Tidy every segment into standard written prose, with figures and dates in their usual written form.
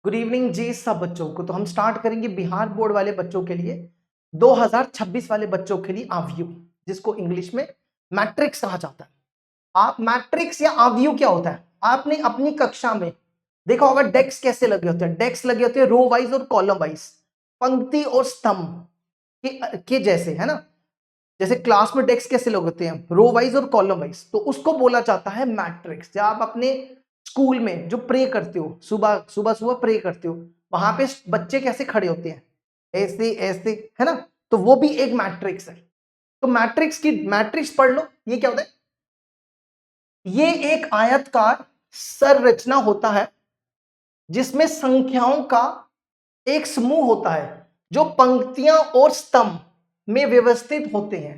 Good evening जी सब बच्चों को। तो हम स्टार्ट करेंगे बिहार बोर्ड वाले बच्चों के लिए 2026 वाले बच्चों के लिए आव्यू, जिसको इंग्लिश में मैट्रिक्स कहा जाता है। आप मैट्रिक्स या आव्यू क्या होता है, आपने अपनी कक्षा में देखा होगा डेस्क कैसे लगे होते हैं। डेस्क लगे होते हैं रो वाइज और कॉलम वाइज, पंक्ति और स्तंभ के जैसे, है ना। जैसे क्लास में डेस्क कैसे लगे होते हैं, रो वाइज और कॉलम वाइज, तो उसको बोला जाता है मैट्रिक्स। जब आप अपने स्कूल में जो प्रे करते हो, सुबह सुबह सुबह प्रे करते हो, वहां पे बच्चे कैसे खड़े होते हैं, ऐसे ऐसे, है ना। तो वो भी एक मैट्रिक्स है। तो मैट्रिक्स पढ़ लो। ये क्या होता है, ये एक आयतकार संरचना होता है जिसमें संख्याओं का एक समूह होता है जो पंक्तियां और स्तंभ में व्यवस्थित होते हैं।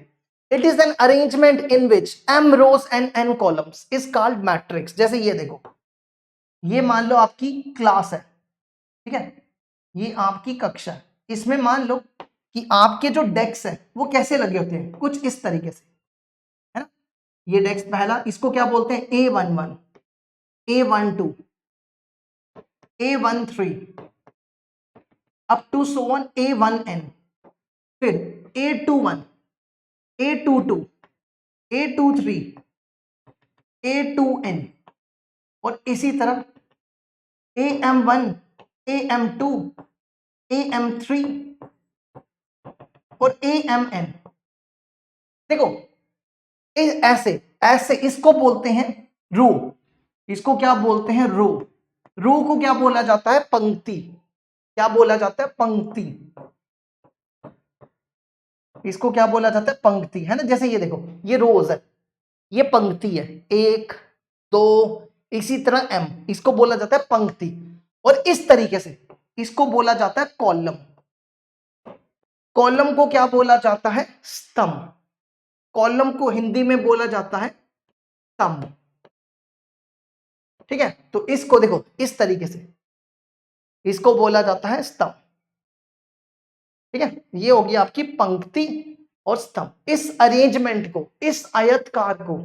It is an arrangement in which m rows and n columns is called matrix। जैसे ये देखो, ये मान लो आपकी क्लास है, ठीक है, ये आपकी कक्षा है। इसमें मान लो कि आपके जो डेस्क है वो कैसे लगे होते हैं, कुछ इस तरीके से, है ना। ये डेस्क पहला, इसको क्या बोलते हैं, A11, A12, A13 up to so on A1n, फिर A21, A22, A23, A2n, और इसी तरह AM1, AM2, AM3 और AMN। देखो ऐसे ऐसे इसको बोलते हैं रो। इसको क्या बोलते हैं, रो। रो को क्या बोला जाता है, पंक्ति। क्या बोला जाता है, पंक्ति। इसको क्या बोला जाता है, पंक्ति, है ना। जैसे ये देखो, ये रोज है, ये पंक्ति है, 1 2, इसी तरह m, इसको बोला जाता है पंक्ति। और इस तरीके से इसको बोला जाता है कॉलम। कॉलम को क्या बोला जाता है, स्तंभ। कॉलम को हिंदी में बोला जाता है स्तंभ, ठीक है। तो इसको देखो इस तरीके से, इसको बोला जाता है स्तंभ, ठीक है। ये होगी आपकी पंक्ति और स्तंभ। इस अरेंजमेंट को, इस आयतकार को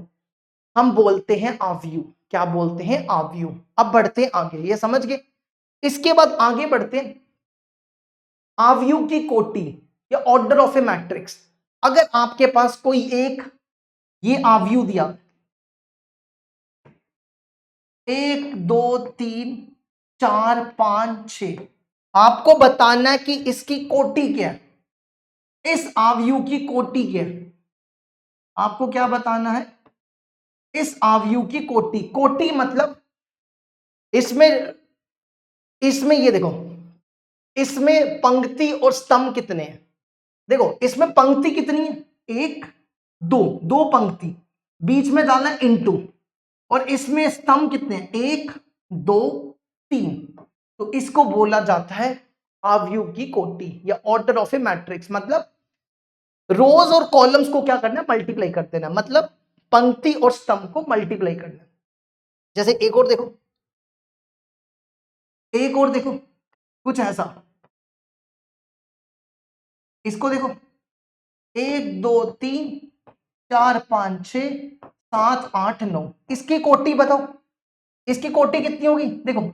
हम बोलते हैं आव्यूह। क्या बोलते हैं, आव्यूह। अब बढ़ते हैं आगे, ये समझ गए। इसके बाद आगे बढ़ते हैं, आव्यूह की कोटि या ऑर्डर ऑफ ए मैट्रिक्स। अगर आपके पास कोई एक ये आव्यूह दिया, 1 2 3 4 5 6, आपको बताना है कि इसकी कोटि क्या है, इस आव्यूह की कोटि क्या है। आपको क्या बताना है, इस आव्यूह की कोटि। कोटि मतलब इसमें इसमें ये देखो, इसमें पंक्ति और स्तंभ कितने हैं। देखो इसमें पंक्ति कितनी है, 1 2, दो पंक्ति, बीच में डालना है इंटू, और इसमें स्तंभ कितने हैं, 1 2 3। तो इसको बोला जाता है आव्यूह की कोटि या ऑर्डर ऑफ ए मैट्रिक्स। मतलब रोज और कॉलम्स को क्या करना है, मल्टीप्लाई कर देना, मतलब पंक्ति और स्तंभ को मल्टीप्लाई करना। जैसे एक और देखो, एक और देखो, कुछ ऐसा, इसको देखो, 1 2 3 4 5 6 7 8 9, इसकी कोटि बताओ, इसकी कोटि कितनी होगी। देखो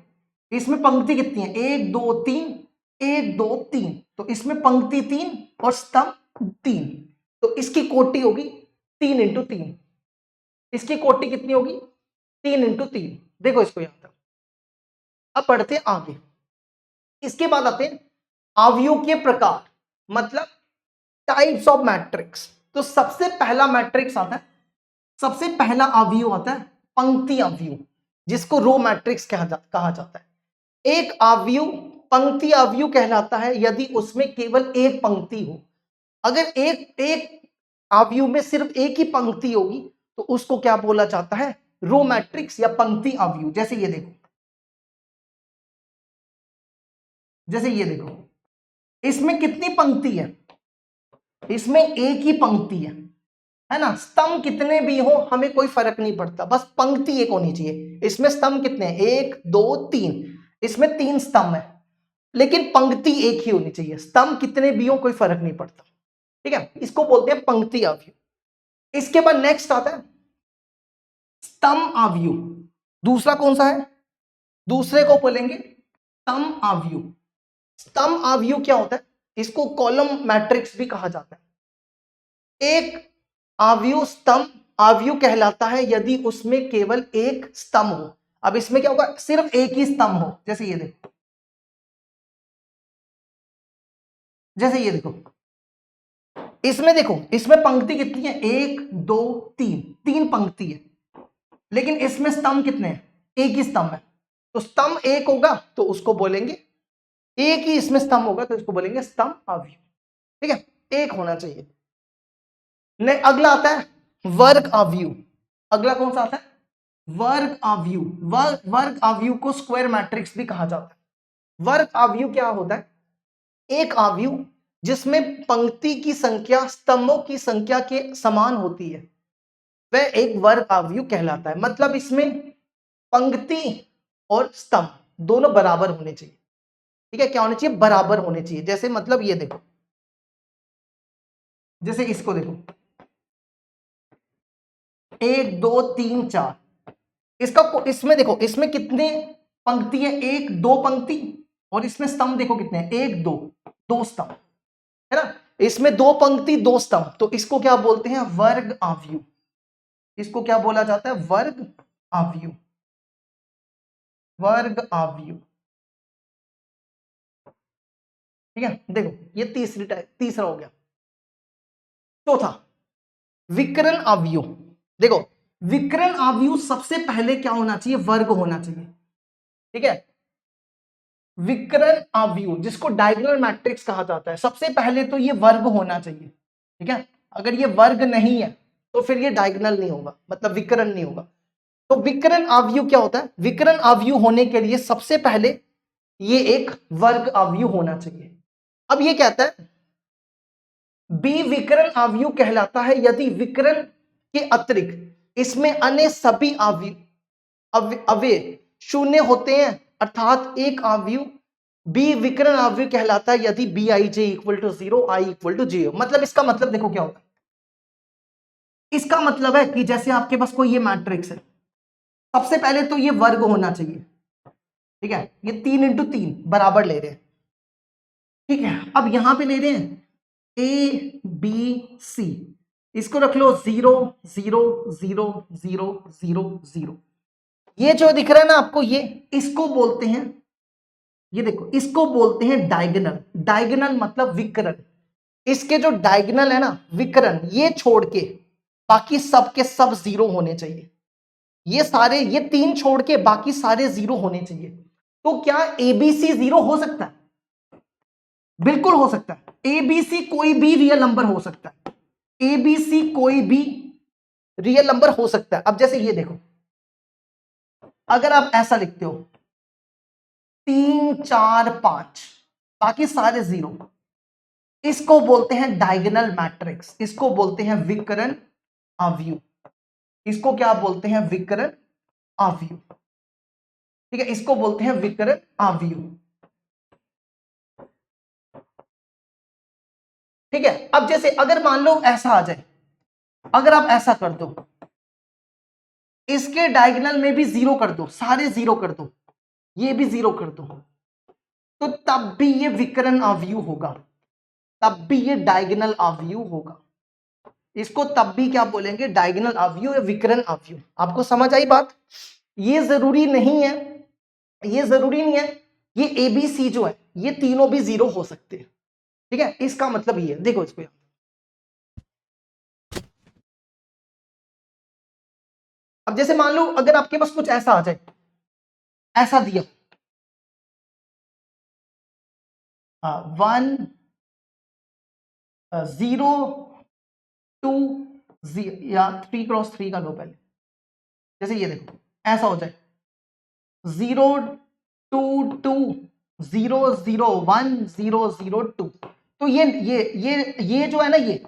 इसमें पंक्ति कितनी है, 1 2 3 1 2 3, तो इसमें पंक्ति 3 और स्तंभ 3, तो इसकी कोटि होगी 3 इंटू 3। इसकी कोटि कितनी होगी, 3 इंटू 3। देखो इसको यहां तक। अब पढ़ते हैं आगे। इसके बाद आते हैं आव्यूह के प्रकार, मतलब टाइप्स ऑफ मैट्रिक्स। तो सबसे पहला मैट्रिक्स आता है, सबसे पहला आव्यूह आता है पंक्ति आव्यूह, जिसको रो मैट्रिक्स कहा जाता है। एक आव्यूह पंक्ति आव्यूह कहलाता है यदि उसमें केवल एक पंक्ति हो। अगर एक आव्यूह में सिर्फ एक ही पंक्ति होगी तो उसको क्या बोला जाता है, रो मैट्रिक्स या पंक्ति आव्यूह। जैसे ये देखो, जैसे ये देखो, इसमें कितनी पंक्ति है, इसमें एक ही पंक्ति है ना। स्तंभ कितने भी हो हमें कोई फर्क नहीं पड़ता, बस पंक्ति एक होनी चाहिए। इसमें स्तंभ कितने हैं, 1 2 3, इसमें 3 स्तंभ है, लेकिन पंक्ति एक ही होनी चाहिए। स्तंभ कितने भी हो कोई फर्क नहीं पड़ता, ठीक है। इसको बोलते हैं पंक्ति आव्यूह। इसके बाद नेक्स्ट आता है स्तंभ आव्यूह। दूसरा कौन सा है, दूसरे को बोलेंगे स्तंभ आव्यूह। स्तंभ आव्यूह क्या होता है? इसको कॉलम मैट्रिक्स भी कहा जाता है। एक आव्यूह स्तंभ आव्यूह कहलाता है यदि उसमें केवल एक स्तंभ हो। अब इसमें क्या होगा? सिर्फ एक ही स्तंभ हो। जैसे ये देखो, जैसे ये देखो, इसमें देखो, इसमें पंक्ति कितनी है? 1 2 3, 3 पंक्ति है, लेकिन इसमें स्तंभ कितने हैं? एक ही स्तंभ है। तो स्तंभ एक होगा तो उसको बोलेंगे, एक ही इसमें स्तंभ होगा तो इसको बोलेंगे स्तंभ आव्यूह। ठीक है, एक होना चाहिए। नहीं, अगला आता है वर्ग आव्यूह। अगला कौन सा आता है? वर्ग आव्यूह। वर्ग आव्यूह को स्क्वायर मैट्रिक्स भी कहा जाता है। वर्ग आव्यूह क्या होता है? एक आव्यूह जिसमें पंक्ति की संख्या स्तंभों की संख्या के समान होती है, वह एक वर्ग आव्यूह कहलाता है। मतलब इसमें पंक्ति और स्तंभ दोनों बराबर होने चाहिए। ठीक है, क्या होने चाहिए? बराबर होने चाहिए। जैसे मतलब ये देखो, जैसे इसको देखो, 1 2 3 4, इसका इसमें देखो, इसमें कितने पंक्ति है? 1 2 पंक्ति, और इसमें स्तंभ देखो कितने हैं? 1 2, 2 स्तंभ है ना। इसमें 2 पंक्ति 2 स्तंभ, तो इसको क्या बोलते हैं? वर्ग आव्यूह। इसको क्या बोला जाता है? वर्ग आव्यूह। वर्ग आव्यूह। ठीक है, देखो ये तीसरा हो गया। चौथा विकर्ण आव्यूह। देखो, विकर्ण आव्यूह सबसे पहले क्या होना चाहिए? वर्ग होना चाहिए। ठीक है, विकर्ण आव्यूह जिसको डायगोनल मैट्रिक्स कहा जाता है, सबसे पहले तो ये वर्ग होना चाहिए। ठीक है, अगर ये वर्ग नहीं है तो फिर ये डायगोनल नहीं होगा, मतलब विकर्ण नहीं होगा। तो विकर्ण आव्यूह क्या होता है? विकर्ण आव्यूह होने के लिए सबसे पहले ये एक वर्ग आव्यूह होना चाहिए। अब ये कहता है बी विकर्ण आव्यूह कहलाता है यदि विकर्ण के अतिरिक्त इसमें अन्य सभी अवयव शून्य होते हैं, अर्थात एक आव्यूह बी विकर्ण आव्यूह कहलाता है यदि B I J equal to 0, I equal to J. मतलब इसका मतलब देखो क्या होता है? इसका मतलब है कि जैसे आपके पास कोई ये मैट्रिक्स है, सबसे पहले तो ये वर्ग होना चाहिए। ठीक है, ये 3 × 3 बराबर ले रहे हैं। ठीक है, अब यहां पे ले रहे हैं ए बी सी, इसको रख लो 0 0 0 0 0 0। ये जो दिख रहा है ना आपको, ये इसको बोलते हैं, ये देखो, इसको बोलते हैं डायगोनल। डायगोनल मतलब विकर्ण। इसके जो डायगोनल है ना विकर्ण, ये छोड़ के बाकी सब के सब 0 होने चाहिए। ये सारे, ये 3 छोड़ के बाकी सारे 0 होने चाहिए। तो क्या एबीसी 0 हो सकता है? बिल्कुल हो सकता है। एबीसी कोई भी रियल नंबर हो सकता है। एबीसी कोई भी रियल नंबर हो सकता है। अब जैसे ये देखो, अगर आप ऐसा लिखते हो 3 4 5, बाकी सारे 0, इसको बोलते हैं डायगोनल मैट्रिक्स। इसको बोलते हैं विकर्ण आव्यूह। इसको क्या बोलते हैं? विकर्ण आव्यूह। ठीक है, इसको बोलते हैं विकर्ण आव्यूह। ठीक है, अब जैसे अगर मान लो ऐसा आ जाए, अगर आप ऐसा कर दो, इसके डायगोनल में भी 0 कर दो, सारे 0 कर दो, ये भी 0 कर दो, तो तब भी ये विकर्ण आव्यूह होगा, तब भी ये डायगोनल आव्यूह होगा। इसको तब भी क्या बोलेंगे? डायगोनल आव्यूह या विकर्ण आव्यूह। आपको समझ आई बात? ये जरूरी नहीं है, ये जरूरी नहीं है, ये एबीसी जो है ये तीनों भी 0 हो सकते हैं। ठीक है, इसका मतलब ये है, देखो इसको, अब जैसे मान लो अगर आपके पास कुछ ऐसा आ जाए, ऐसा दिया 1 0 2 या 3 × 3 का लो पहले। जैसे ये देखो ऐसा हो जाए 0 2 2 0 0 1 0 0 2, तो ये जो है ना, ये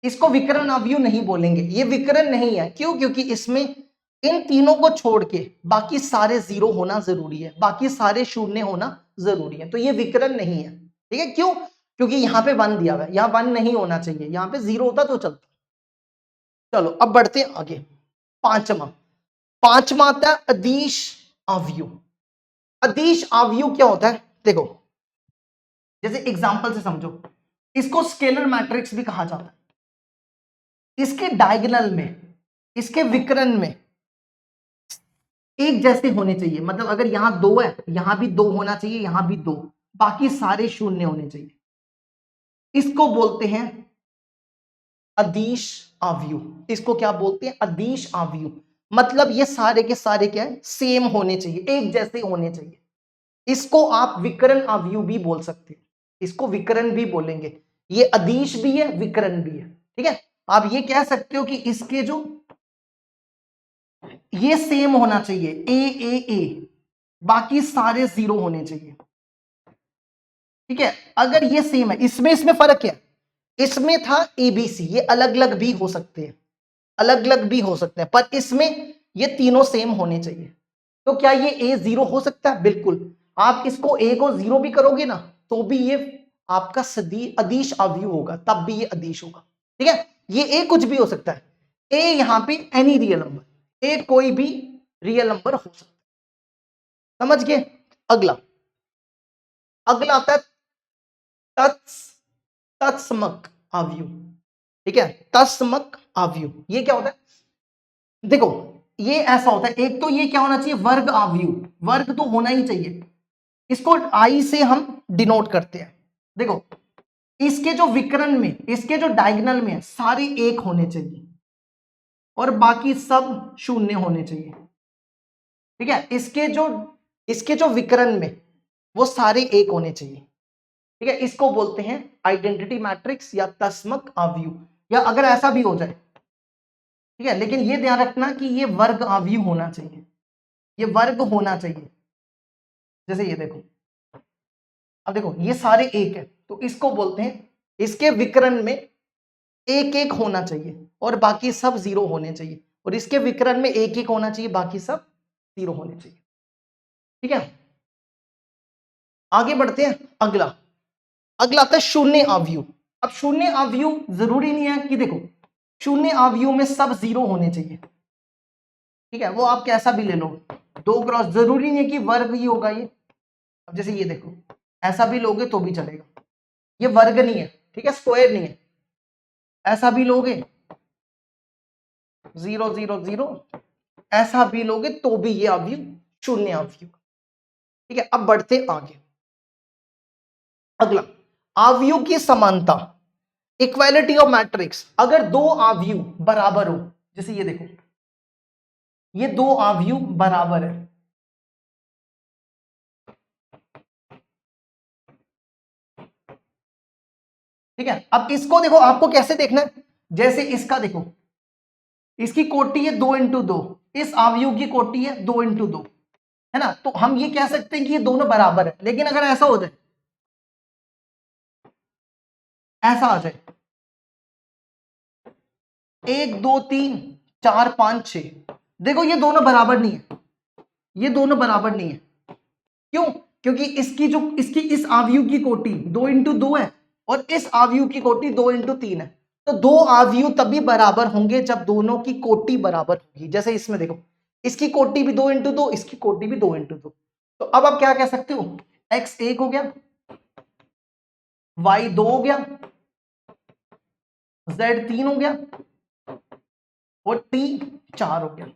इसको विकर्ण आव्यूह नहीं बोलेंगे। ये विकर्ण नहीं है। क्यों? क्योंकि इसमें इन तीनों को छोड़ के बाकी सारे 0 होना जरूरी है, बाकी सारे शून्य होना जरूरी है, तो ये विकर्ण नहीं है। ठीक है, क्यों? क्योंकि यहाँ पे 1 दिया हुआ है, यहाँ 1 नहीं होना चाहिए, यहाँ पे 0 होता तो चलता। चलो अब बढ़ते हैं आगे। पांचवा आता है अदिश आव्यूह। अदिश अवयव क्या होता है? देखो जैसे एग्जांपल से समझो, इसको स्केलर मैट्रिक्स भी कहा जाता है। इसके डायगोनल में, इसके विकर्ण में एक जैसे होने चाहिए, मतलब अगर यहां 2 है, यहां भी 2 होना चाहिए, यहां भी 2, बाकी सारे शून्य होने चाहिए। इसको बोलते हैं अदिश अवयव। इसको क्या बोलते हैं? अदिश अवयव। मतलब ये सारे के सारे क्या है? सेम होने चाहिए, एक जैसे होने चाहिए। इसको आप विकर्ण अवयव भी बोल सकते हैं, इसको विकर्ण भी बोलेंगे। ये अदिश भी है, विकर्ण भी है, ठीक है। आप ये कह सकते हो कि इसके जो ये सेम होना चाहिए, ए, बाकी सारे 0 होने चाहिए, ठीक है। अगर ये सेम है, इसमें फर्क क्या है? इसमें था ABC, ये अलग अलग भी हो सकते हैं, अलग अलग भी हो सकते हैं, पर इसमें ये तीनों सेम होने चाहिए। तो क्या ये A 0 हो सकता है? बिल्कुल। आप इसको A को 0 भी करोगे ना, तो भी ये आपका अदिश अवयव होगा, तब भी ये अदिश होगा, ठीक है। ये A कुछ भी हो सकता है, A यहां पे एनी रियल नंबर, A कोई भी रियल नंबर हो सकता है, समझ गए। अगला अगला आता है तत्समक अवयव, ठीक है। तत्समक अवयव ये क्या होता है? देखो ये ऐसा होता है, एक तो ये क्या होना चाहिए? वर्ग अवयव, वर्ग तो होना ही चाहिए। इसको आई से हम डिनोट करते हैं। देखो इसके जो विकर्ण में, इसके जो डायगोनल में सारे एक होने चाहिए और बाकी सब शून्य होने चाहिए, ठीक है। इसके जो विकर्ण में वो सारे एक होने चाहिए, ठीक है। इसको बोलते हैं आइडेंटिटी मैट्रिक्स या तत्समक अवयव, या अगर ऐसा भी हो जाए, ठीक है, लेकिन ये ध्यान रखना कि ये वर्ग अवयव होना चाहिए, ये वर्ग होना चाहिए। जैसे ये देखो, अब देखो ये सारे एक है, तो इसको बोलते हैं, इसके विकर्ण में एक एक होना चाहिए और बाकी सब 0 होने चाहिए, और इसके विकर्ण में एक एक होना चाहिए, बाकी सब 0 होने चाहिए, ठीक है। आगे बढ़ते हैं। अगला अगला आता है शून्य अवयव। अब शून्य अवयव जरूरी नहीं है कि देखो शून्य अवयव में सब 0 होने चाहिए, ठीक है। वो आप कैसा भी ले लो, 2 क्रॉस, जरूरी नहीं है कि वर्ग ही होगा ये। अब जैसे ये देखो, ऐसा भी लोगे तो भी चलेगा, ये वर्ग नहीं है, ठीक है, स्क्वायर नहीं है। ऐसा भी लोगे 0 0 0, ऐसा भी लोगे तो भी ये अवयव शून्य अवयव, ठीक है। अब बढ़ते आगे। अगला अवयव की समानता, इक्वालिटी ऑफ मैट्रिक्स। अगर 2 अवयव बराबर हो, जैसे ये देखो ये 2 अवयव बराबर है, ठीक है। अब इसको देखो, आपको कैसे देखना है? जैसे इसका देखो, इसकी कोटि है 2 इंटू 2, इस अवयव की कोटि है 2 इंटू 2, है ना। तो हम ये कह सकते हैं कि ये दोनों बराबर है। लेकिन अगर ऐसा हो जाए, ऐसा आ जाए 1 2 3 4 5 6, देखो ये दोनों बराबर नहीं है, ये दोनों बराबर नहीं है। क्यों? क्योंकि इसकी इस अवयव की कोटि 2 इंटू 2 है और इस अवयव की कोटि 2 इंटू 3 है। तो 2 अवयव तभी बराबर होंगे जब दोनों की कोटि बराबर होगी। जैसे इसमें देखो, इसकी कोटि भी 2 इंटू 2, इसकी कोटि भी 2 इंटू 2। तो अब आप क्या कह सकते हो? x 1 हो गया, y 2 हो गया, z 3 हो गया और t 4 हो गया,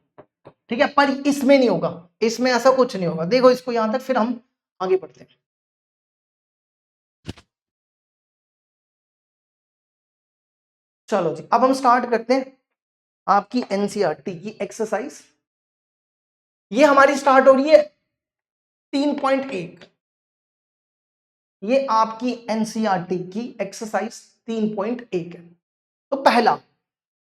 ठीक है। पर इसमें नहीं होगा, इसमें ऐसा कुछ नहीं होगा। देखो इसको यहां तक, फिर हम आगे बढ़ते हैं। चलो जी, अब हम स्टार्ट करते हैं आपकी एनसीईआरटी की एक्सरसाइज। ये हमारी स्टार्ट हो रही है 3.1, ये आपकी एनसीईआरटी की एक्सरसाइज 3.1 है। तो पहला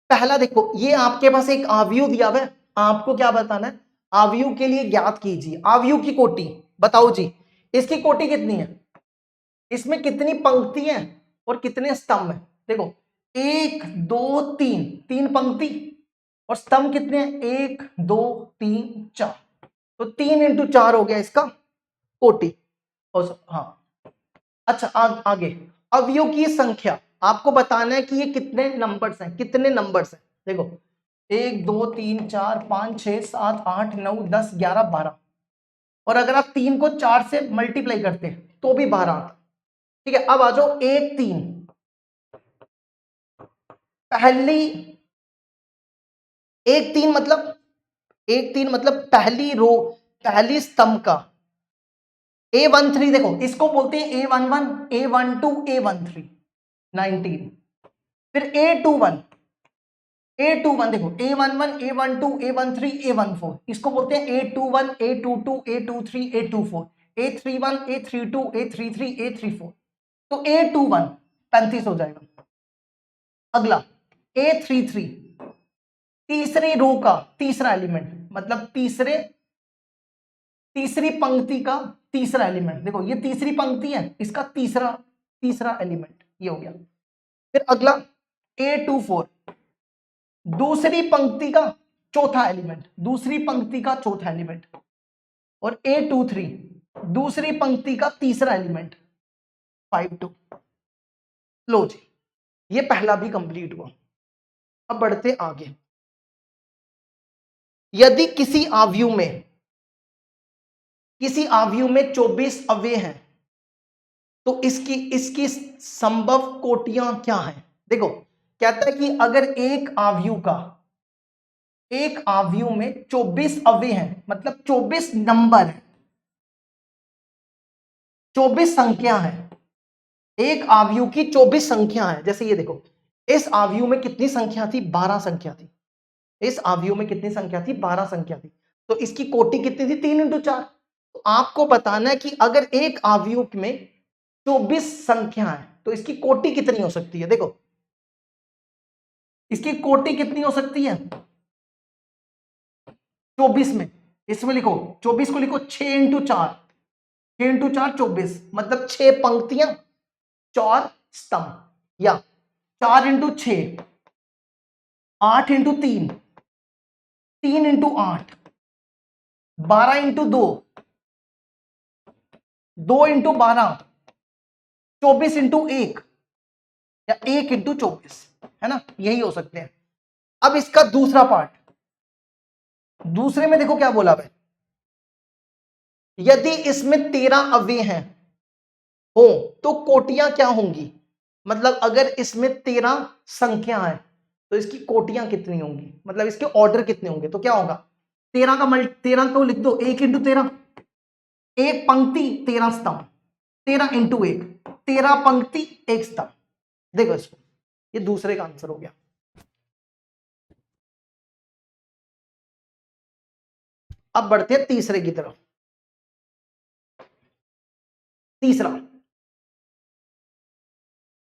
पहला देखो, ये आपके पास एक अवयव दिया हुआ है, आपको क्या बताना है? अवयव के लिए ज्ञात कीजिए अवयव की कोटि। बताओ जी, इसकी कोटि कितनी है, इसमें कितनी पंक्ति है और कितने स्तंभ है? देखो 1 2 3, 3 पंक्ति, और स्तंभ कितने हैं? 1 2 3 4, तो 3 इंटू 4 हो गया इसका कोटि। और हाँ, अच्छा आगे अवयव की संख्या आपको बताना है कि ये कितने नंबर्स हैं, कितने नंबर्स हैं। देखो 1 2 3 4 5 6 7 8 9 10 11 12, और अगर आप 3 को 4 से मल्टीप्लाई करते हैं तो भी 12 आता। ठीक है, अब आ जाओ 1 3। पहली 1 3 मतलब 1 3 मतलब पहली रो, पहली स्तंभ का A13 देखो, इसको बोलते हैं A11, A12, A13 19। फिर A21 देखो A11, A12, A13, A14, इसको बोलते हैं A21, A22, A23, A24, A31, A32, A33, A34। तो A21 35 हो जाएगा। अगला A33 तीसरी रो का तीसरा एलिमेंट, मतलब तीसरी पंक्ति का तीसरा एलिमेंट। देखो ये तीसरी पंक्ति है, इसका तीसरा एलिमेंट ये हो गया। फिर अगला A24 दूसरी पंक्ति का चौथा एलिमेंट, दूसरी पंक्ति का चौथा एलिमेंट। और A23 दूसरी पंक्ति का तीसरा एलिमेंट 5 2। लो जी, ये पहला भी कंप्लीट हुआ। अब बढ़ते आगे। यदि किसी आव्यूह में 24 अवयव हैं तो इसकी संभव कोटियां क्या हैं? देखो कहता है कि अगर एक आव्यूह में 24 अवयव हैं, मतलब 24 नंबर है, 24 संख्या है, एक आव्यूह की 24 संख्या है। जैसे ये देखो, इस आव्यूह में कितनी संख्या थी? 12 संख्या थी। इस आव्यूह में कितनी संख्या थी? 12 संख्या थी। तो इसकी कोटि कितनी थी? 3 × 4। तो आपको बताना है कि अगर एक आव्यूह में 24 संख्या है तो इसकी कोटि कितनी हो सकती है। देखो इसकी कोटि कितनी हो सकती है 24 में। इसमें लिखो 24 को लिखो 6 × 4, 6 × 4 24, मतलब 6 पंक्तियां 4 स्तंभ, या 4 × 6 8 × 3 3 × 8 12 × 2 2 × 12 24 × 1 या 1 × 24, है ना, यही हो सकते हैं। अब इसका दूसरा पार्ट, दूसरे में देखो क्या बोला है, यदि इसमें 13 अवयव हैं हो तो कोटियां क्या होंगी। मतलब अगर इसमें 13 संख्या है तो इसकी कोटियां कितनी होंगी, मतलब इसके ऑर्डर कितने होंगे। तो क्या होगा, 13 को लिख दो 1 × 13, एक पंक्ति 13 स्तंभ, 13 × 1 13 पंक्ति 1 स्तंभ। देखो इसको, ये दूसरे का आंसर हो गया। अब बढ़ते हैं तीसरे की तरफ।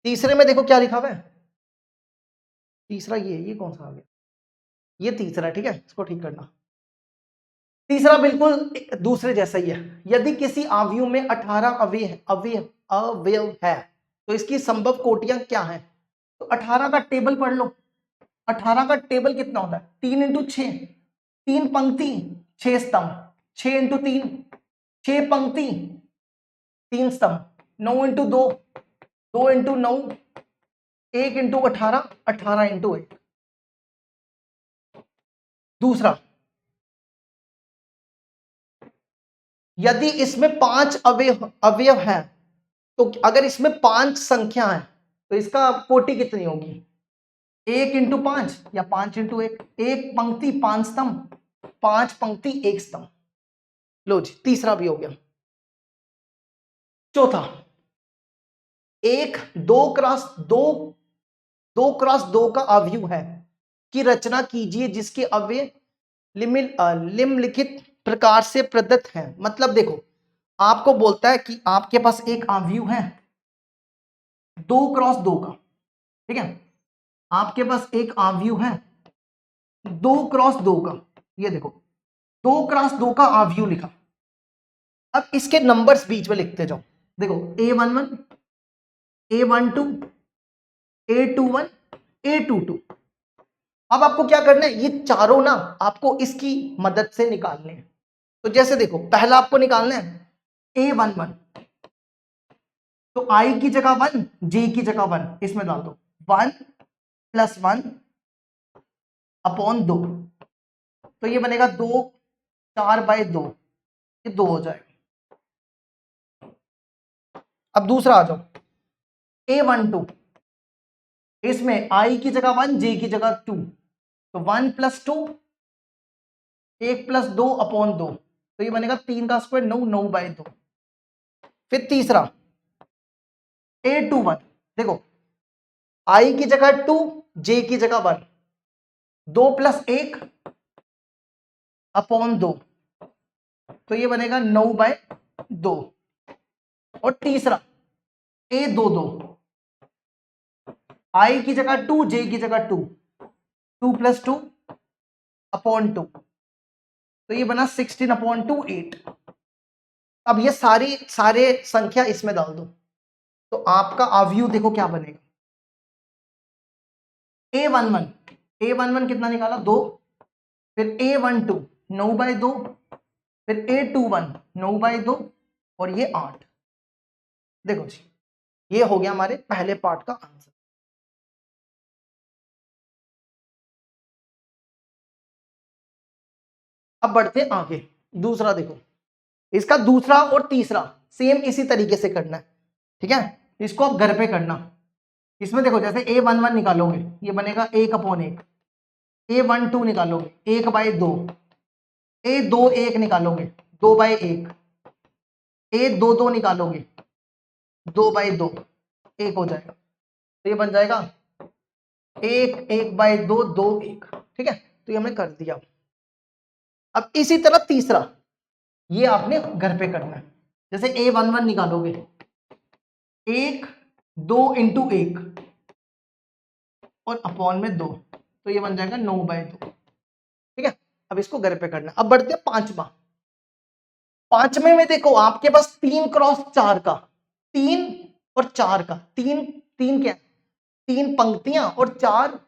तीसरे में देखो क्या लिखा हुआ है। तीसरा ये कौन सा आ गया, ये तीसरा, ठीक है, इसको ठीक करना। तीसरा बिल्कुल दूसरे जैसा ही है। यदि किसी आव्यूह में 18 अवयव है तो इसकी संभव कोटियां क्या हैं। तो 18 का टेबल पढ़ लो। 18 का टेबल कितना होता है, 3 × 6, 3 पंक्ति 6 स्तंभ, 6 × 3 6 पंक्ति 3 स्तंभ, 9 × 2 2 × 9 1 × 18 18 × 1। दूसरा, यदि इसमें 5 अवयव है तो अगर इसमें 5 संख्या है तो इसका कोटि कितनी होगी, 1 × 5 या 5 × 1, एक पंक्ति 5 स्तंभ, 5 पंक्ति 1 स्तंभ। लो जी, तीसरा भी हो गया। चौथा, एक 2 × 2 का आव्यूह है की रचना कीजिए जिसके अवयव निम्नलिखित प्रकार से प्रदत्त हैं। मतलब देखो आपको बोलता है कि आपके पास एक आव्यूह है 2 × 2 का, ठीक है, आपके पास एक आव्यूह है 2 × 2 का। ये देखो 2 × 2 का आव्यूह लिखा। अब इसके नंबर्स बीच में लिखते जाओ। देखो A11 A12 A21 A22। अब आपको क्या करना है, ये चारों ना आपको इसकी मदद से निकालने हैं। तो जैसे देखो पहला आपको निकालना है A11, तो I की जगह 1, J की जगह 1, इसमें डाल दो 1 + 1/2। तो ये बनेगा 2 4/2, ये 2 हो जाएगा। अब दूसरा आ जाओ, A12, इसमें I की जगह 1, J की जगह 2, तो 1 + 2, 1 + 2 अपॉन 2, तो ये बनेगा 3 का स्क्वायर 9, 9/2। फिर तीसरा A21, देखो I की जगह 2, J की जगह 1, 2 + 1 अपॉन 2, तो ये बनेगा 9/2। और तीसरा A22, I की जगह 2, J की जगह 2, 2 + 2 अपॉन 2, तो ये बना 16/2, 8। अब ये सारे संख्या इसमें डाल दो, तो आपका अवयव देखो क्या बनेगा। A11 कितना निकाला, 2। फिर A12 9/2, फिर A21 9/2, और ये 8। देखो जी, ये हो गया हमारे पहले पार्ट का आंसर। अब बढ़ते हैं आगे, दूसरा देखो, इसका दूसरा और तीसरा सेम इसी तरीके से करना है, ठीक है। इसको आप घर पे करना। इसमें देखो जैसे A11 निकालोगे, ये बनेगा 1/1। A12 निकालोगे 1/2। A21 निकालोगे 2/1। A22 निकालोगे 2/2, 1 हो जाएगा, तो ये बन जाएगा 1, 1/2, 2, 1, ठीक है। तो ये हमने कर दिया। अब इसी तरह तीसरा, ये आपने घर पे करना है। जैसे A11 निकालोगे 1, 2 × 1 और अपॉन में 2, तो ये बन जाएगा 9/2, ठीक है। अब इसको घर पे करना है। अब बढ़ते हैं पांचवा। पांचवे में देखो आपके पास 3 × 4 का, 3 और 4 का, तीन तीन क्या, 3 पंक्तियां और 4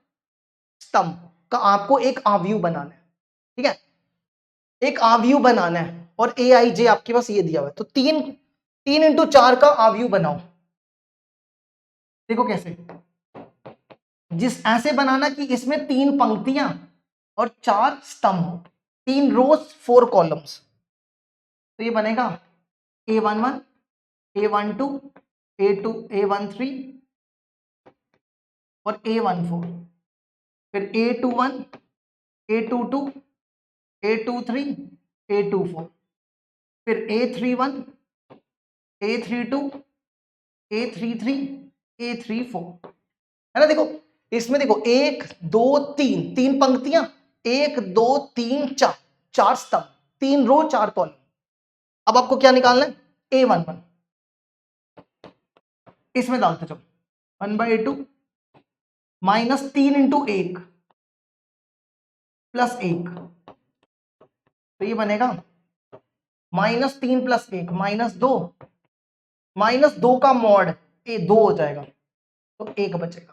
स्तंभ का आपको एक आव्यूह बनाना है, ठीक है। एक आव्यूह बनाना है और AIJ आपके पास ये दिया हुआ है, तो 3 × 4 का आव्यूह बनाओ। देखो कैसे, जिस ऐसे बनाना कि इसमें 3 पंक्तियां और 4 स्तंभ हो, 3 रोज 4 कॉलम्स, तो ये बनेगा A11, A12, A13 और A14। फिर A21, A22, A23, A24, फिर A31, A32, A33, A34, है ना। देखो इसमें देखो 1, 2, 3, 3 पंक्तियां, 1, 2, 3, 4, 4 स्तंभ, 3 रो 4 कॉलम। अब आपको क्या निकालना है, A11, इसमें डालते जाओ 1/2 -3 × 1 + 1, तो ये बनेगा -3 + 1 -2, -2 का मॉड 2 हो जाएगा, तो 1 बचेगा।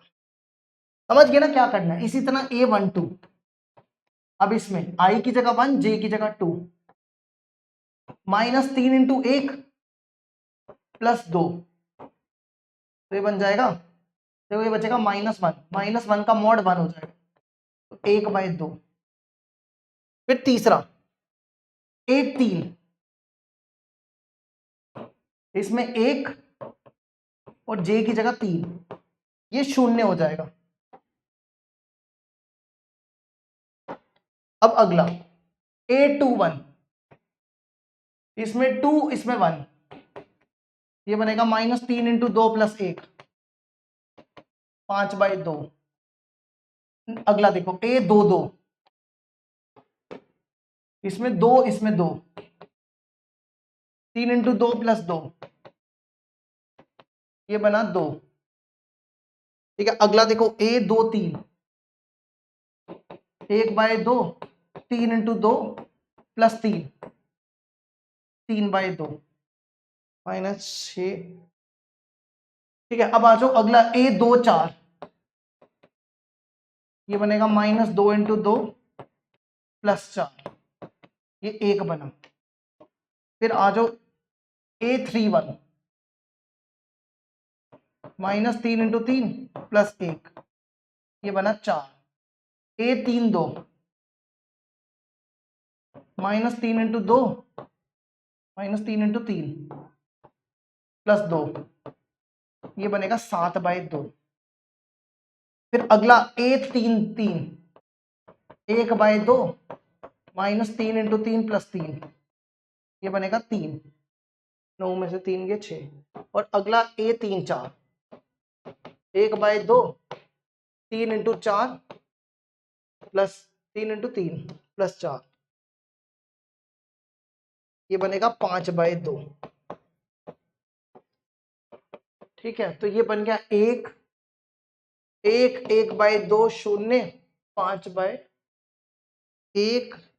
समझ गए ना क्या करना है। इसी तरह A12, अब इसमें I की जगह 1, J की जगह 2, -3 × 1 + 2, तो ये बन जाएगा, देखो ये बचेगा -1, -1 का मॉड 1 हो जाएगा, तो 1/2। फिर तीसरा A3, इसमें 1 और J की जगह 3, ये 0 हो जाएगा। अब अगला A21, इसमें 2, इसमें 1, ये बनेगा -3 × 2 + 1, 5/2। अगला देखो A22, इसमें 2, इसमें 2, 3 × 2 + 2, ये बना 2, ठीक है। अगला देखो A23, 1/2, 3 × 2 + 3, 3/2 -6, ठीक है। अब आ जाओ अगला A24, ये बनेगा -2 × 2 + 4, ये 1 बना। फिर आ जाओ A31, -3 × 3 + 1, ये बना 4। A32, -3 × 2 -3 × 3 + 2, ये बनेगा 7/2। फिर अगला A3 1/2 -3 × 3 + 3, ये बनेगा 3, 9 में से 3 गए 6। और अगला A3 4 1/2 3 × 4 + 3 × 3 + 4, ये बनेगा 5/2। ठीक है, तो ये बन गया 1 1 1/2 0 5/1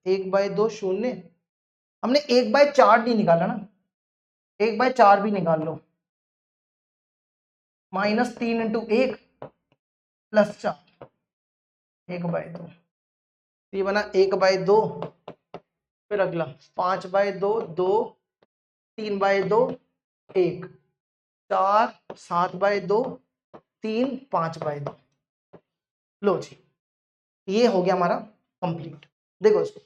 1/2 0। हमने 1/4 नहीं निकाला ना, 1/4 भी निकाल लो, -3 × 1 + 4 1/2, ये बना 1/2। फिर अगला 5/2 2 3/2 1 4 7/2 3 5/2। लो जी, ये हो गया हमारा कंप्लीट। देखो इसको,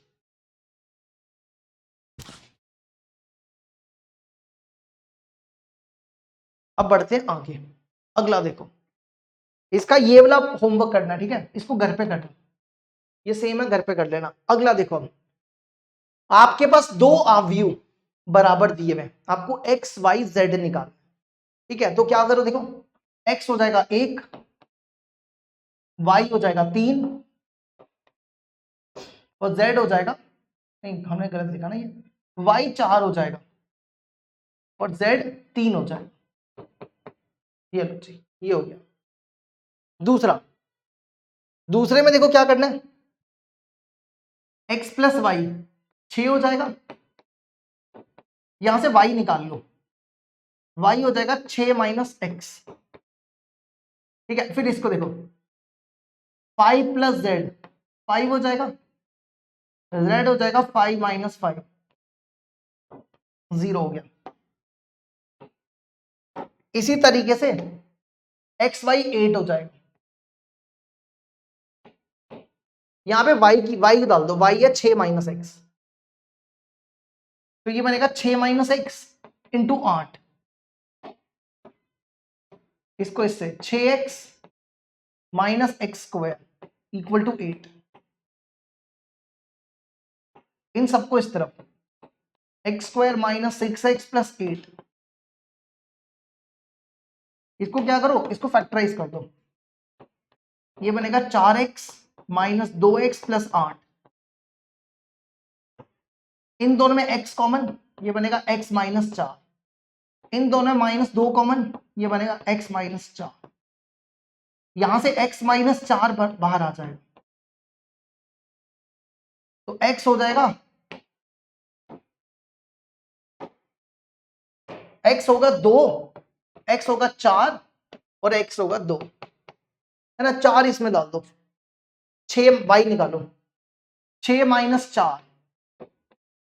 अब बढ़ते हैं आगे। अगला देखो, इसका ये वाला होमवर्क करना, ठीक है, इसको घर पे करना, ये सेम है, घर पे कर लेना। अगला देखो, हम आपके पास दो आव्यूह बराबर दिए हुए, आपको एक्स वाई जेड निकालना, ठीक है। तो क्या करो, देखो एक्स हो जाएगा 1, वाई हो जाएगा 3 और जेड हो जाएगा, नहीं हमने गलत लिखा ना, ये वाई 4 हो जाएगा और जेड 3 हो जाएगा। ये लो जी, ये हो गया। दूसरे में देखो क्या करना है, x + y 6 हो जाएगा, यहां से y निकाल लो, y हो जाएगा 6 - x, ठीक है। फिर इसको देखो 5 + z 5 हो जाएगा, z हो जाएगा 5 - 5, 0 हो गया। इसी तरीके से x y 8 हो जाएगा, यहां पे y डाल दो, y है 6 - x, तो ये बनेगा 6 - x × 8, इसको इससे 6x - x² = 8, इन सबको इस तरफ x² - 6x + 8, इसको क्या करो, इसको फैक्टराइज कर दो, ये बनेगा 4x - 2x + 8, इन दोनों में x कॉमन, ये बनेगा x - 4, इन दोनों में -2 कॉमन, ये बनेगा x - 4, यहां से x - 4 बाहर आ जाएगा, तो x हो जाएगा, x होगा 2, x होगा 4 और x होगा 2, है ना। 4 इसमें डाल दो, 6 y निकालो, 6 - 4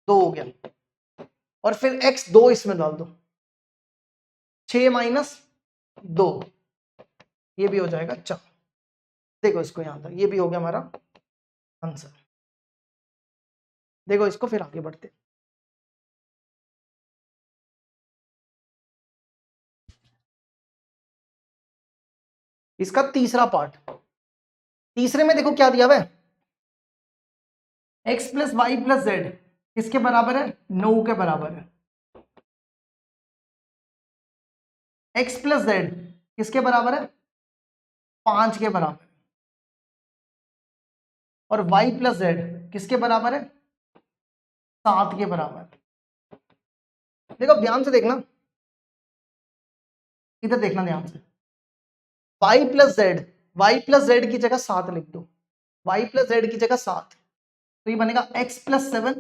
2 हो गया, और फिर x 2 इसमें डाल दो, 6 - 2, ये भी हो जाएगा 4। देखो इसको, यहां तक ये भी हो गया हमारा आंसर। देखो इसको, फिर आगे बढ़ते। इसका तीसरा पार्ट, तीसरे में देखो क्या दिया हुआ है, x + y + z किसके बराबर है, 9 के बराबर है। x + z किसके बराबर है, 5 के बराबर। और y + z किसके बराबर है, 7 के बराबर। देखो ध्यान से देखना, इधर देखना ध्यान से, y + z की जगह 7 लिख दो, y + z की जगह 7, तो ये बनेगा x + 7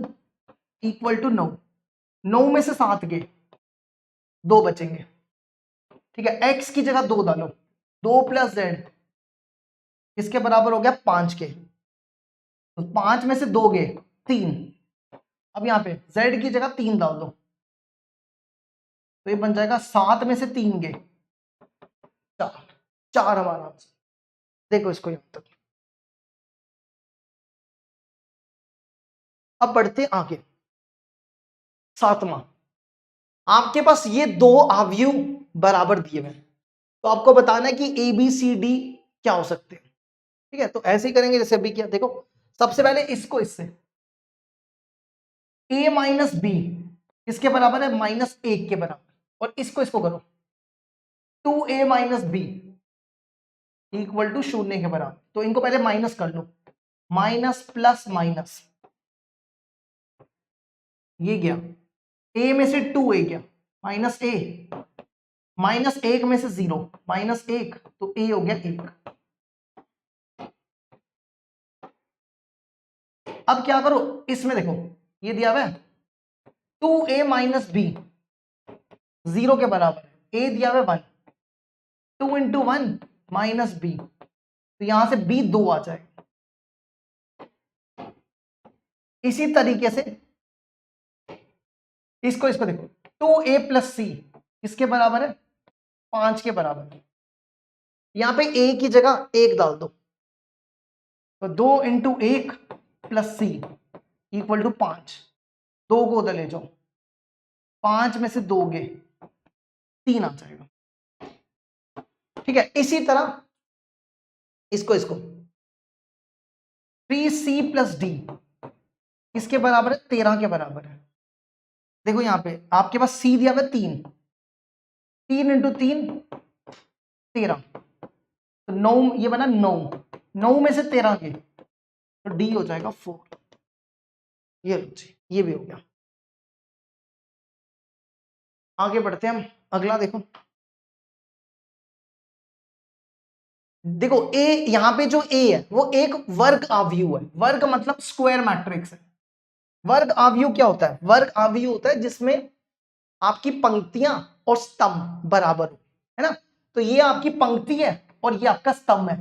= 9, 9 में से 7 के 2 बचेंगे, ठीक है। x की जगह 2 डालो, 2 + z किसके बराबर हो गया, 5 के, तो 5 में से 2 गए 3, अब यहां पे z की जगह 3 डाल दो, तो ये बन जाएगा 7 में से 3 गए 4, 4 हमारा आंसर। देखो इसको यहां तक। अब बढ़ते आगे, सातवां, आपके पास ये दो अवयव बराबर दिए हुए हैं, तो आपको बताना है कि ए बी सी डी क्या हो सकते हैं। ठीक है, तो ऐसे ही करेंगे जैसे अभी किया। देखो सबसे पहले इसको इससे, a माइनस बी इसके बराबर है -1 के बराबर, और इसको करो 2a minus B equal to 0 के बराबर। तो इनको पहले माइनस कर लो, माइनस प्लस माइनस, ये गया a में से 2a गया माइनस a, -1 में से 0 -1, तो a हो गया 1। अब क्या करो, इसमें देखो ये दिया हुआ है 2a माइनस बी 0 के बराबर है, a दिया हुआ है 1, 2 इंटू 1 माइनस बी, तो यहां से b 2 आ जाएगा। इसी तरीके से इसको देखो 2a प्लस सी इसके बराबर है 5 के बराबर है, यहां पे a की जगह 1 डाल दो, तो 2 into 1 plus C equal to 5, 2 को उधर ले जाओ, 5 में से 2 गए 3 आ जाएगा। ठीक है, इसी तरह इसको 3c प्लस डी इसके बराबर है 13 के बराबर है। देखो यहां पे आपके पास c दिया हुआ है 3, 3 इंटू 3 13, तो 9, ये बना 9, 9 में से 13 के, तो डी हो जाएगा 4। ये लो जी, ये भी हो गया। आगे बढ़ते हैं हम, अगला देखो। देखो ए, यहां पे जो ए है वो एक वर्ग अवयव है। वर्ग मतलब स्क्वायर मैट्रिक्स है। वर्ग अवयव क्या होता है? वर्ग अवयव होता है जिसमें आपकी पंक्तियां और स्तंभ बराबर हो, है ना। तो ये आपकी पंक्ति है और ये आपका स्तंभ है,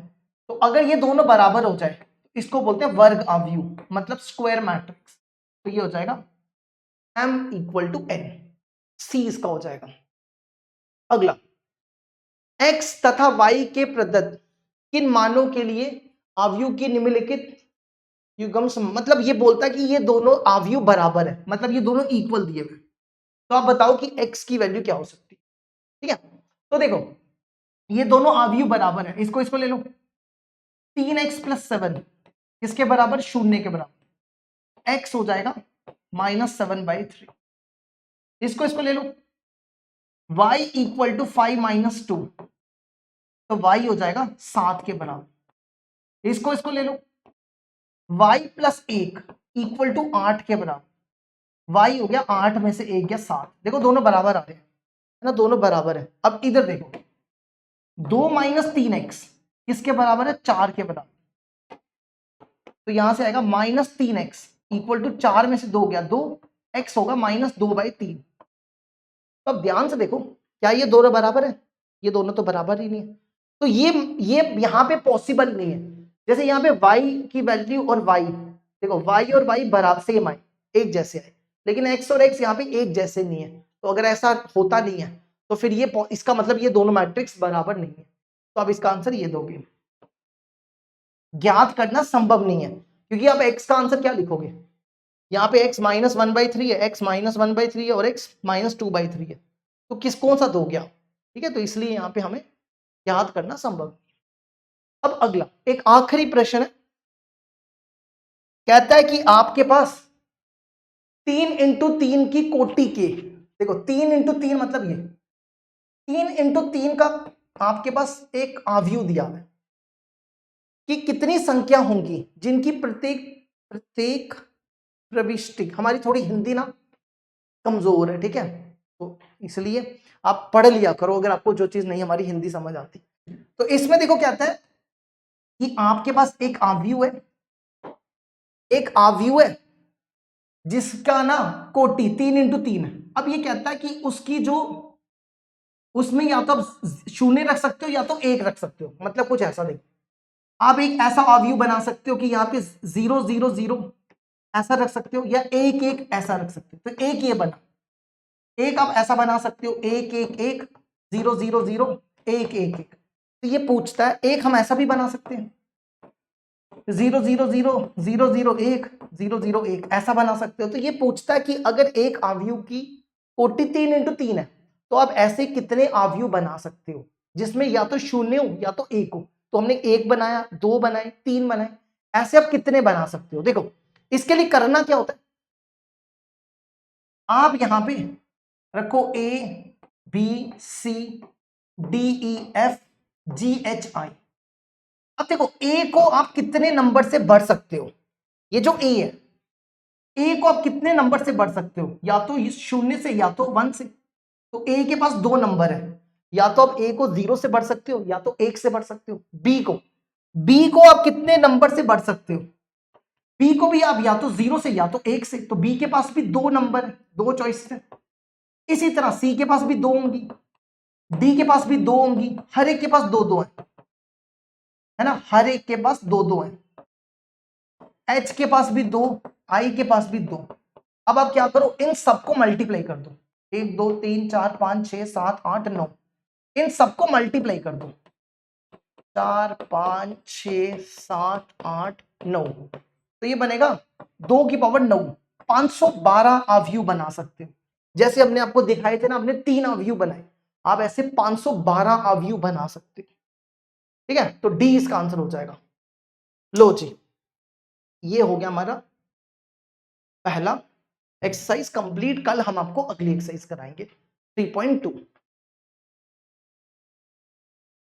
तो अगर ये दोनों बराबर हो जाए इसको बोलते हैं वर्ग अवयव, मतलब स्क्वायर मैट्रिक्स। तो ये हो जाएगा m इक्वल टू n, सी इसका हो जाएगा। अगला, x तथा y के प्रदत्त किन मानों के लिए अवयव की निम्नलिखित युग्म मतलब ये बोलता है कि ये दोनों अवयव बराबर है, मतलब ये दोनों इक्वल दिए हुए। तो आप बताओ कि x की वैल्यू क्या हो सकती है। ठीक है, तो देखो ये दोनों अवयव बराबर है, इसको ले लो 3x प्लस 7 इसके बराबर 0 के बराबर, x हो जाएगा -7/3। इसको ले लो y इक्वल टू 5 माइनस 2, तो y हो जाएगा 7 के बराबर। इसको ले लो y प्लस 1 इक्वल टू 8 के बराबर, y हो गया 8 में से 1 गया 7। देखो दोनों बराबर आ रहे हैं, है ना, दोनों बराबर है। अब इधर देखो 2 माइनस 3x इसके बराबर है 4 के बराबर, तो यहां से आएगा -3x इक्वल टू 4 में से 2 गया 2, x होगा -2/3। तो अब ध्यान से देखो, क्या ये दोनों बराबर है? ये दोनों तो बराबर ही नहीं है, तो ये यहां पे पॉसिबल नहीं है। जैसे यहाँ पे y की वैल्यू और y, देखो y और y बराबर सेम आए, एक जैसे आए, लेकिन x और x यहाँ पे एक जैसे नहीं है। तो अगर ऐसा होता नहीं है तो फिर ये इसका मतलब ये दोनों मैट्रिक्स बराबर नहीं है। तो अब इसका आंसर ये दोगे, ज्ञात करना संभव नहीं है, क्योंकि आप x का आंसर क्या लिखोगे, यहाँ पे x -1/3 है, x -1/3 है और x -2/3 है, तो कौन सा दोगे आप? ठीक है, तो इसलिए यहाँ पे हमें ज्ञात करना संभव। अब अगला एक आखिरी प्रश्न है, कहता है कि आपके पास 3 इंटू 3 की कोटि के, देखो 3 इंटू 3 मतलब ये 3 इंटू 3 का आपके पास एक अवयव दिया है कि कितनी संख्या होंगी जिनकी प्रत्येक प्रविष्टि, हमारी थोड़ी हिंदी ना कमजोर है, ठीक है, तो इसलिए आप पढ़ लिया करो अगर आपको जो चीज नहीं हमारी हिंदी समझ आती। तो इसमें देखो क्या कहता है कि आपके पास एक अवयव है, एक अवयव है जिसका ना कोटि 3 इंटू 3 है। अब ये कहता है कि उसकी जो, उसमें या तो आप 0 रख सकते हो या तो 1 रख सकते हो, मतलब कुछ ऐसा देखो, आप एक ऐसा अवयव बना सकते हो कि यहाँ पे 0 0 0 ऐसा रख सकते हो, या 1 1 ऐसा रख सकते हो। तो एक ये बना, एक आप ऐसा बना सकते हो 1 1 1 0 0 0 1 1 1। तो ये पूछता है, एक हम ऐसा भी बना सकते हैं 0 0 0 0 0 1 0 0 1 ऐसा बना सकते हो। तो ये पूछता है कि अगर एक अवयव की कोटि 3 इंटू 3 है, तो आप ऐसे कितने अवयव बना सकते हो जिसमें या तो शून्य हो या तो एक हो। तो हमने एक बनाया, दो बनाए, तीन बनाए, ऐसे आप कितने बना सकते हो। देखो इसके लिए करना क्या होता है, आप यहां पे रखो A B C D E F G H I. अब देखो ए को आप कितने नंबर से बढ़ सकते हो, ये जो ए है, ए को आप कितने नंबर से बढ़ सकते हो, या तो शून्य से या तो 1 से। तो ए के पास दो नंबर है, या तो आप ए को 0 से बढ़ सकते हो या तो 1 से बढ़ सकते हो। बी को आप कितने नंबर से बढ़ सकते हो, बी को भी आप या तो 0 से या तो 1 से। तो बी के पास भी दो नंबर है, दो चॉइस है। इसी तरह सी के पास भी दो होंगी, डी के पास भी दो होंगी, हर एक के पास दो दो है ना, हर एक के पास दो दो है। एच के पास भी दो, आई के पास भी दो। अब आप क्या करो, इन सबको मल्टीप्लाई कर दो, 1 2 3 4 5 6 7 8 9, इन सबको मल्टीप्लाई कर दो, 4 5 6 7 8 9, तो ये बनेगा 2 की पावर 9, 512 अवयव बना सकते हो। जैसे हमने आपको दिखाए थे ना, हमने 3 अवयव बनाए, आप ऐसे 512 अवयव बना सकते हो। ठीक है, तो डी इसका आंसर हो जाएगा। लो जी, ये हो गया हमारा पहला एक्सरसाइज कंप्लीट। कल हम आपको अगली एक्सरसाइज कराएंगे 3.2।